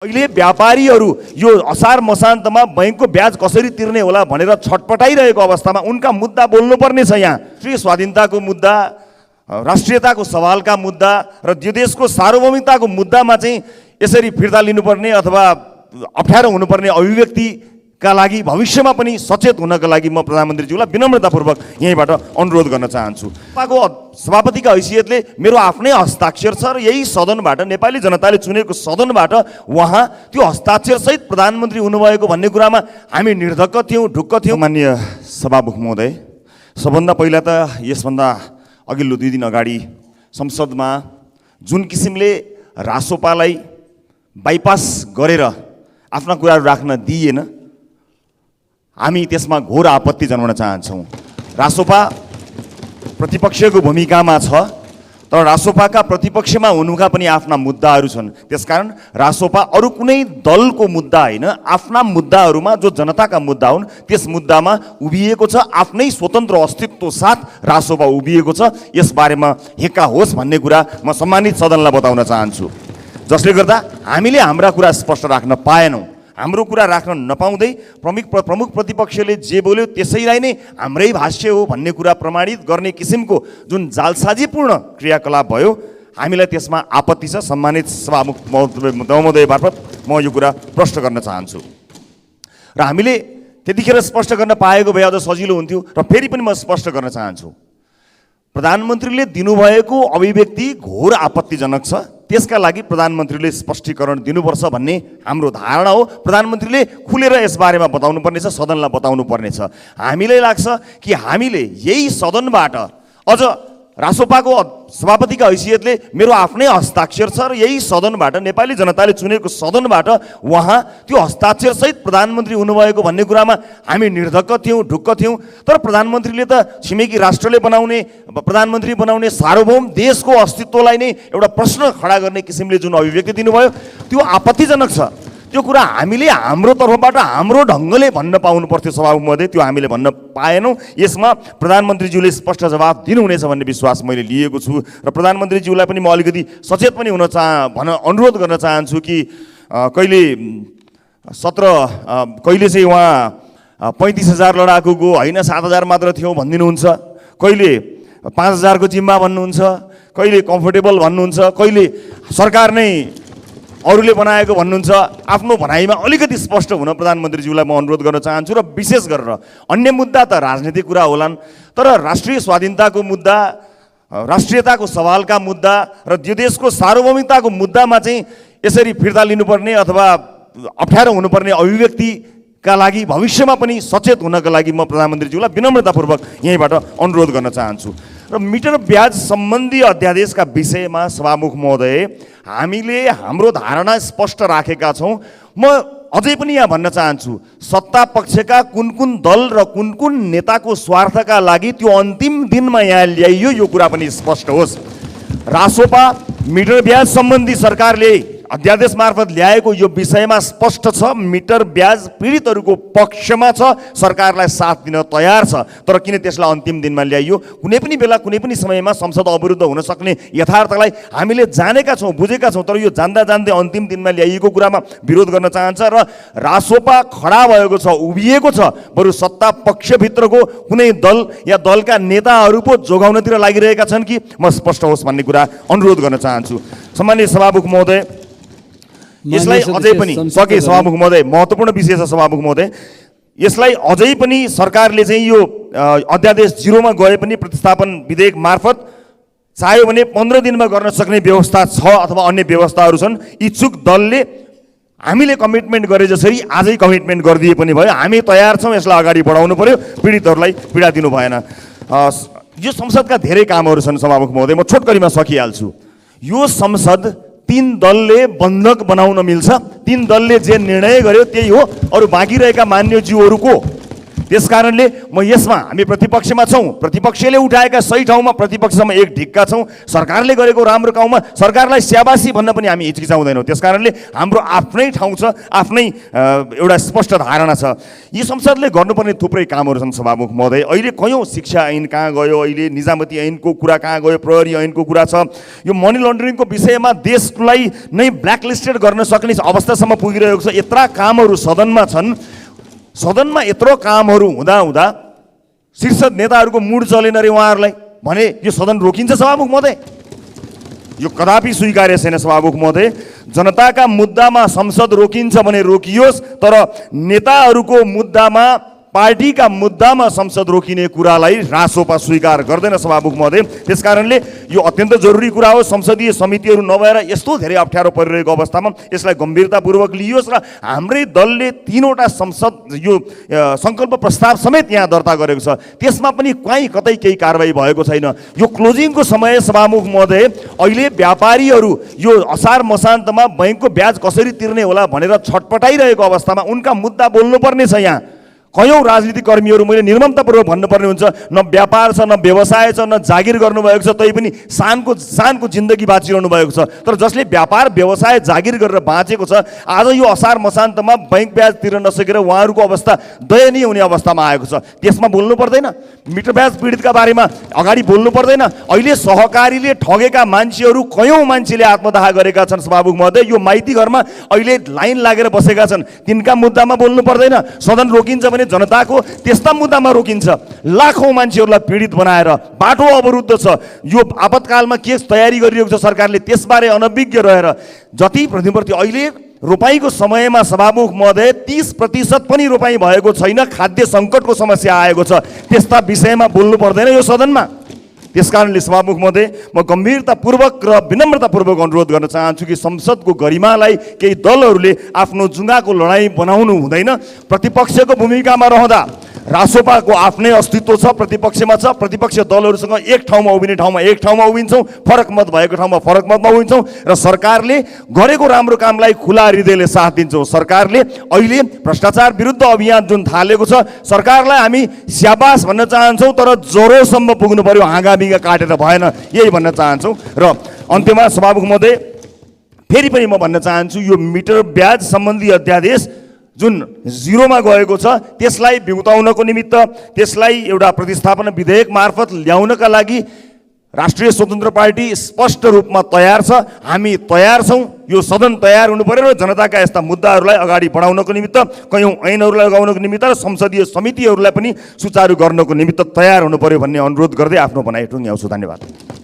अहिले व्यापारीहरू यो असार मसान्तमा बैंकको ब्याज कसरी तिर्ने होला भनेर छटपटाइरहेको अवस्थामा उनका मुद्दा बोल्नुपर्ने छ। यहाँ राष्ट्रिय स्वाधीनताको मुद्दा, राष्ट्रियताको सवालका मुद्दा र यो देशको सार्वभौमिकताको मुद्दामा चाहिँ यसरी फिर्ता लिनुपर्ने अथवा अप्ठ्यारो हुनुपर्ने अभिव्यक्तिका लागि भविष्यमा पनि सचेत हुनका लागि म प्रधानमन्त्रीज्यूलाई विनम्रतापूर्वक यहीँबाट अनुरोध गर्न चाहन्छु। सभापतिका हैसियतले मेरो आफ्नै हस्ताक्षर छ र यही सदनबाट, नेपाली जनताले चुनेको सदनबाट उहाँ त्यो हस्ताक्षर सहित प्रधानमन्त्री हुनुभएको भन्ने कुरामा हामी निर्धक्क थियौँ, ढुक्क थियौँ। माननीय सभामुख महोदय, सबभन्दा पहिला त यसभन्दा अघिल्लो 2 दिन अगाडि संसदमा जुन किसिमले रासोपालाई बाइपास गरेर आफ्ना कुराहरू राख्न दिइएन, हामी त्यसमा घोर आपत्ति जनाउन चाहन्छौँ। रासोपा प्रतिपक्षको भूमिकामा छ, तर रासोपाका प्रतिपक्षमा हुनुका पनि आफ्ना मुद्दाहरू छन्। त्यसकारण रासोपा अरू कुनै दलको मुद्दा होइन, आफ्ना मुद्दाहरूमा जो जनताका मुद्दा हुन् त्यस मुद्दामा उभिएको छ। आफ्नै स्वतन्त्र अस्तित्व साथ रासोपा उभिएको छ। यसबारेमा हेक्का होस् भन्ने कुरा म सम्मानित सदनलाई बताउन चाहन्छु, जसले गर्दा हामीले हाम्रा कुरा स्पष्ट राख्न पाएनौँ। हाम्रो कुरा राख्न नपाउँदै प्रमुख प्रतिपक्षले जे बोल्यो त्यसैलाई नै हाम्रै भाष्य हो भन्ने कुरा प्रमाणित गर्ने किसिमको जुन जालसाजीपूर्ण क्रियाकलाप भयो, हामीलाई त्यसमा आपत्ति छ। सम्मानित सभामुख महोदय मार्फत म यो कुरा प्रश्न गर्न चाहन्छु र हामीले त्यतिखेर स्पष्ट गर्न पाएको भए अझ सजिलो हुन्थ्यो। र फेरि पनि म स्पष्ट गर्न चाहन्छु, प्रधानमन्त्रीले दिनुभएको अभिव्यक्ति घोर आपत्तिजनक छ। त्यसका लागि प्रधानमन्त्रीले स्पष्टीकरण दिनुपर्छ भन्ने हाम्रो धारणा हो। प्रधानमन्त्रीले खुलेर यसबारेमा बताउनु पर्नेछ, सदनलाई बताउनु पर्नेछ। हामीलाई लाग्छ कि हामीले यही सदनबाट अझ रासोपाको सभापतिका हैसियतले मेरो आफ्नै हस्ताक्षर छ र यही सदनबाट, नेपाली जनताले चुनेको सदनबाट उहाँ त्यो हस्ताक्षर सहित प्रधानमन्त्री हुनुभएको भन्ने कुरामा हामी निर्धक्क थियौँ, ढुक्क थियौँ। तर प्रधानमन्त्रीले त छिमेकी राष्ट्रले बनाउने, प्रधानमन्त्री बनाउने सार्वभौम देशको अस्तित्वलाई नै एउटा प्रश्न खडा गर्ने किसिमले जुन अभिव्यक्ति दिनुभयो त्यो आपत्तिजनक छ। त्यो कुरा हामीले हाम्रो तर्फबाट हाम्रो ढङ्गले भन्न पाउनु पर्थ्यो सभामुख महोदय, त्यो हामीले भन्न पाएनौँ। यसमा प्रधानमन्त्रीज्यूले स्पष्ट जवाब दिनुहुनेछ भन्ने विश्वास मैले लिएको छु र प्रधानमन्त्रीज्यूलाई पनि म अलिकति सचेत पनि हुन अनुरोध गर्न चाहन्छु कि कहिले चाहिँ उहाँ 35,000 लडाकुको होइन 7,000 मात्र थियौँ भनिदिनुहुन्छ, कहिले 5,000 को जिम्मा भन्नुहुन्छ, कहिले कम्फर्टेबल भन्नुहुन्छ, कहिले सरकार नै अरूले बनाएको भन्नुहुन्छ। आफ्नो भनाइमा अलिकति स्पष्ट हुन प्रधानमन्त्रीज्यूलाई म अनुरोध गर्न चाहन्छु। र विशेष गरेर अन्य मुद्दा त राजनीतिक कुरा होलान्, तर राष्ट्रिय स्वाधीनताको मुद्दा, राष्ट्रियताको सवालका मुद्दा र यो देशको सार्वभौमिकताको मुद्दामा चाहिँ यसरी फिर्ता लिनुपर्ने अथवा अप्ठ्यारो हुनुपर्ने अभिव्यक्तिका लागि भविष्यमा पनि सचेत हुनका लागि म प्रधानमन्त्रीज्यूलाई विनम्रतापूर्वक यहीँबाट अनुरोध गर्न चाहन्छु। र मिटर ब्याज सम्बन्धी अध्यादेशका विषयमा सभामुख महोदय, हामीले हाम्रो धारणा स्पष्ट राखेका छौँ। म अझै पनि यहाँ भन्न चाहन्छु, सत्ता पक्षका कुन दल र कुन नेताको स्वार्थका लागि त्यो अन्तिम दिनमा यहाँ ल्याइयो, यो कुरा पनि स्पष्ट होस्। रासोपा मिटर ब्याज सम्बन्धी सरकारले अध्यादेश मार्फत ल्याएको यो विषयमा स्पष्ट छ, मिटर ब्याज पीडितहरूको पक्षमा छ, सरकारलाई साथ दिन तयार छ। तर किन त्यसलाई अन्तिम दिनमा ल्याइयो? कुनै पनि बेला कुनै पनि समयमा संसद अवरुद्ध हुन सक्ने यथार्थलाई हामीले जानेका छौँ, बुझेका छौँ। तर यो जान्दा जान्दै अन्तिम दिनमा ल्याइएको कुरामा विरोध गर्न चाहन्छ र रासोपा खडा भएको छ, उभिएको छ। बरु सत्ता पक्षभित्रको कुनै दल या दलका नेताहरू पो जोगाउनतिर लागिरहेका छन् कि म स्पष्ट होस् भन्ने कुरा अनुरोध गर्न चाहन्छु। सम्माननीय सभामुख महोदय, यसलाई अझै पनि सके सभामुख महोदय, महत्त्वपूर्ण विषय छ सभामुख महोदय, यसलाई अझै पनि सरकारले चाहिँ यो अध्यादेश 0 मा गए पनि प्रतिस्थापन विधेयक मार्फत चाह्यो भने 15 दिनमा गर्न सक्ने व्यवस्था छ अथवा अन्य व्यवस्थाहरू छन्। इच्छुक दलले हामीले कमिटमेन्ट गरे जसरी आजै कमिटमेन्ट गरिदिए पनि भयो, हामी तयार छौँ। यसलाई अगाडि बढाउनु पर्यो, पीडितहरूलाई पीडा दिनु भएन। यो संसदका धेरै कामहरू छन् सभामुख महोदय, म छोटकरीमा सकिहाल्छु। यो संसद 3 दलले बन्धक बनाउन मिल्छ, 3 दलले जे निर्णय गर्यो त्यही हो। अरू बाँकी रहेका मान्यज्यूहरूको त्यसकारणले म यसमा हामी प्रतिपक्षमा छौँ, प्रतिपक्षले उठाएका सही ठाउँमा प्रतिपक्षमा एक ढिक्का छौँ, सरकारले गरेको राम्रो ठाउँमा सरकारलाई स्याबासी भन्न पनि हामी हिचकिचाउँदैनौँ। त्यसकारणले हाम्रो आफ्नै ठाउँ छ, आफ्नै एउटा स्पष्ट धारणा छ। यी संसदले गर्नुपर्ने थुप्रै कामहरू छन् सभामुख महोदय। अहिले कयौँ शिक्षा ऐन कहाँ गयो, अहिले निजामती ऐनको कुरा कहाँ गयो, प्रहरी ऐनको कुरा छ। यो मनी लन्ड्रिङको विषयमा देशलाई नै ब्ल्याकलिस्टेड गर्न सक्ने अवस्थासम्म पुगिरहेको छ। यत्रा कामहरू सदनमा छन्, सदनमा यत्रो कामहरू हुँदा शीर्ष नेताहरूको मुड चलेन रे उहाँहरूलाई भने यो सदन रोकिन्छ सभामुख महोदय? यो कदापि स्वीकार्य छैन सभामुख महोदय। जनताका मुद्दामा संसद रोकिन्छ भने रोकियोस्, तर नेताहरूको मुद्दामा, पार्टीका मुद्दामा संसद रोकिने कुरालाई रासोपा स्वीकार गर्दैन सभामुख महोदय। त्यसकारणले यो अत्यन्त जरुरी कुरा हो। संसदीय समितिहरू नभएर यस्तो धेरै अप्ठ्यारो परिरहेको अवस्थामा यसलाई गम्भीरतापूर्वक लिइयोस् र हाम्रै दलले 3वटा संसद यो सङ्कल्प प्रस्ताव समेत यहाँ दर्ता गरेको छ, त्यसमा पनि कहीँ कतै केही कारबाही भएको छैन। यो क्लोजिङको समय सभामुख महोदय, अहिले व्यापारीहरू यो असार मसान्तमा बैंकको ब्याज कसरी तिर्ने होला भनेर छटपटाइरहेको अवस्थामा उनका मुद्दा बोल्नुपर्ने छ। यहाँ कयौँ राजनीतिक कर्मीहरू मैले निर्ममतापूर्वक भन्नुपर्ने हुन्छ, न व्यापार छ, न व्यवसाय छ, न जागिर गर्नुभएको छ, तैपनि सानको जिन्दगी बाँचिरहनु भएको छ। तर जसले व्यापार व्यवसाय जागिर गरेर बाँचेको छ, आज यो असार मसान्तमा बैंक ब्याज तिर्न नसकेर उहाँहरूको अवस्था दयनीय हुने अवस्थामा आएको छ। त्यसमा बोल्नु पर्दैन? मिटर ब्याज पीडितका बारेमा अगाडि बोल्नु पर्दैन? अहिले सहकारीले ठगेका मान्छेहरू कयौँ मान्छेले आत्मदाह गरेका छन् सभामुख महोदय। यो माइती घरमा अहिले लाइन लागेर बसेका छन्, तिनका मुद्दामा बोल्नु पर्दैन? सदन रोकिन्छ भने जनताको त्यस्ता मुद्दामा रोकिन्छ। लाखौँ मान्छेहरूलाई पीडित बनाएर बाटो अवरुद्ध छ। यो आपतकालमा के तयारी गरिरहेको छ सरकारले त्यसबारे अनभिज्ञ रहेर जति प्रतिप्रति अहिले रोपाईँको समयमा सभामुख महोदय 30% पनि रोपाईँ भएको छैन, खाद्य सङ्कटको समस्या आएको छ। त्यस्ता विषयमा बोल्नु पर्दैन यो सदनमा? त्यसकारणले सभामुख महोदय, म गम्भीरतापूर्वक र विनम्रतापूर्वक अनुरोध गर्न चाहन्छु कि संसदको गरिमालाई केही दलहरूले आफ्नो जुङ्गाको लडाइँ बनाउनु हुँदैन। प्रतिपक्षको भूमिकामा रहँदा रासोपाको आफ्नै अस्तित्व छ, प्रतिपक्षमा छ। प्रतिपक्ष दलहरूसँग एक ठाउँमा उभिने ठाउँमा एक ठाउँमा उभिन्छौँ, फरक मत भएको ठाउँमा फरक मतमा उभिन्छौँ र सरकारले गरेको राम्रो कामलाई खुला हृदयले साथ दिन्छौँ। सरकारले अहिले भ्रष्टाचार विरुद्ध अभियान जुन थालेको छ, सरकारलाई हामी स्याबास भन्न चाहन्छौँ, तर ज्वरोसम्म पुग्नु पर्यो, हाँगाबिगा काटेर भएन, यही भन्न चाहन्छौँ। र अन्त्यमा सभामुख महोदय फेरि पनि म भन्न चाहन्छु, यो मिटर ब्याज सम्बन्धी अध्यादेश जुन 0मा गएको छ त्यसलाई बिउताउनको निमित्त, त्यसलाई एउटा प्रतिस्थापन विधेयक मार्फत ल्याउनका लागि राष्ट्रिय स्वतन्त्र पार्टी स्पष्ट रूपमा तयार छ। हामी तयार छौँ। यो सदन तयार हुनु पर्यो र जनताका यस्ता मुद्दाहरूलाई अगाडि बढाउनको निमित्त, कयौँ ऐनहरूलाई लगाउनको निमित्त र संसदीय समितिहरूलाई पनि सुचारू गर्नको निमित्त तयार हुनु पर्यो भन्ने अनुरोध गर्दै आफ्नो भनाइ टुङ्ग्याउँछु। धन्यवाद।